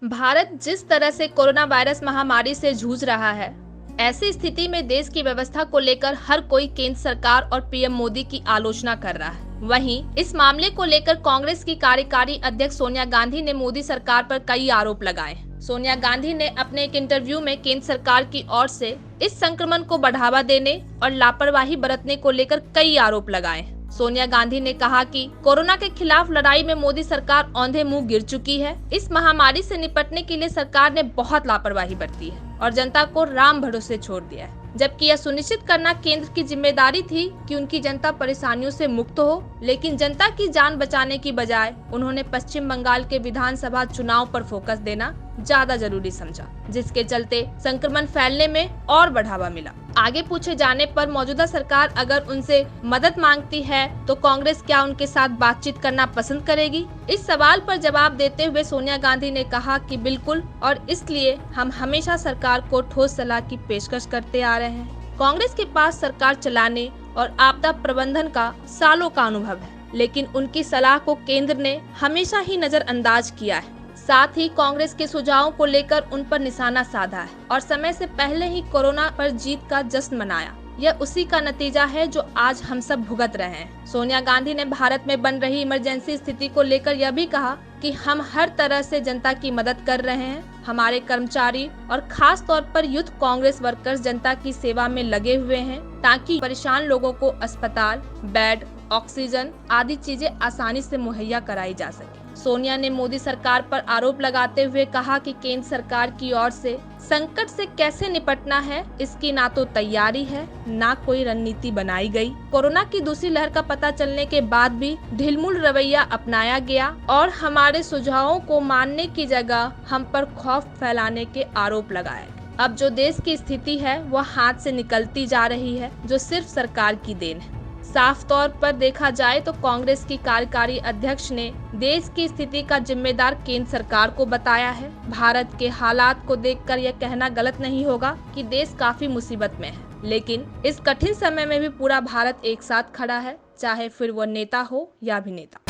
भारत जिस तरह से कोरोना वायरस महामारी से जूझ रहा है, ऐसी स्थिति में देश की व्यवस्था को लेकर हर कोई केंद्र सरकार और पीएम मोदी की आलोचना कर रहा है। वहीं इस मामले को लेकर कांग्रेस की कार्यकारी अध्यक्ष सोनिया गांधी ने मोदी सरकार पर कई आरोप लगाए। सोनिया गांधी ने अपने एक इंटरव्यू में केंद्र सरकार की ओर से इस संक्रमण को बढ़ावा देने और लापरवाही बरतने को लेकर कई आरोप लगाए। सोनिया गांधी ने कहा कि कोरोना के खिलाफ लड़ाई में मोदी सरकार औंधे मुंह गिर चुकी है। इस महामारी से निपटने के लिए सरकार ने बहुत लापरवाही बरती है और जनता को राम भरोसे छोड़ दिया है, जबकि यह सुनिश्चित करना केंद्र की जिम्मेदारी थी कि उनकी जनता परेशानियों से मुक्त हो। लेकिन जनता की जान बचाने की बजाय उन्होंने पश्चिम बंगाल के विधानसभा चुनाव पर फोकस देना ज्यादा जरूरी समझा, जिसके चलते संक्रमण फैलने में और बढ़ावा मिला। आगे पूछे जाने पर मौजूदा सरकार अगर उनसे मदद मांगती है तो कांग्रेस क्या उनके साथ बातचीत करना पसंद करेगी? इस सवाल पर जवाब देते हुए सोनिया गांधी ने कहा कि बिल्कुल, और इसलिए हम हमेशा सरकार को ठोस सलाह की पेशकश करते आ रहे हैं। कांग्रेस के पास सरकार चलाने और आपदा प्रबंधन का सालों का अनुभव है, लेकिन उनकी सलाह को केंद्र ने हमेशा ही नजरअंदाज किया है। साथ ही कांग्रेस के सुझावों को लेकर उन पर निशाना साधा है और समय से पहले ही कोरोना पर जीत का जश्न मनाया। यह उसी का नतीजा है जो आज हम सब भुगत रहे हैं। सोनिया गांधी ने भारत में बन रही इमरजेंसी स्थिति को लेकर यह भी कहा कि हम हर तरह से जनता की मदद कर रहे हैं। हमारे कर्मचारी और खास तौर पर यूथ कांग्रेस वर्कर्स जनता की सेवा में लगे हुए हैं ताकि परेशान लोगों को अस्पताल, बेड, ऑक्सीजन आदि चीजें आसानी से मुहैया कराई जा सके। सोनिया ने मोदी सरकार पर आरोप लगाते हुए कहा कि केंद्र सरकार की ओर से संकट से कैसे निपटना है, इसकी ना तो तैयारी है, ना कोई रणनीति बनाई गई। कोरोना की दूसरी लहर का पता चलने के बाद भी ढिलमुल रवैया अपनाया गया और हमारे सुझावों को मानने की जगह हम पर खौफ फैलाने के आरोप लगाए। अब जो देश की स्थिति है वह हाथ से निकलती जा रही है, जो सिर्फ सरकार की देन है। साफ तौर पर देखा जाए तो कांग्रेस की कार्यकारी अध्यक्ष ने देश की स्थिति का जिम्मेदार केंद्र सरकार को बताया है। भारत के हालात को देखकर यह कहना गलत नहीं होगा कि देश काफी मुसीबत में है, लेकिन इस कठिन समय में भी पूरा भारत एक साथ खड़ा है, चाहे फिर वह नेता हो या अभिनेता।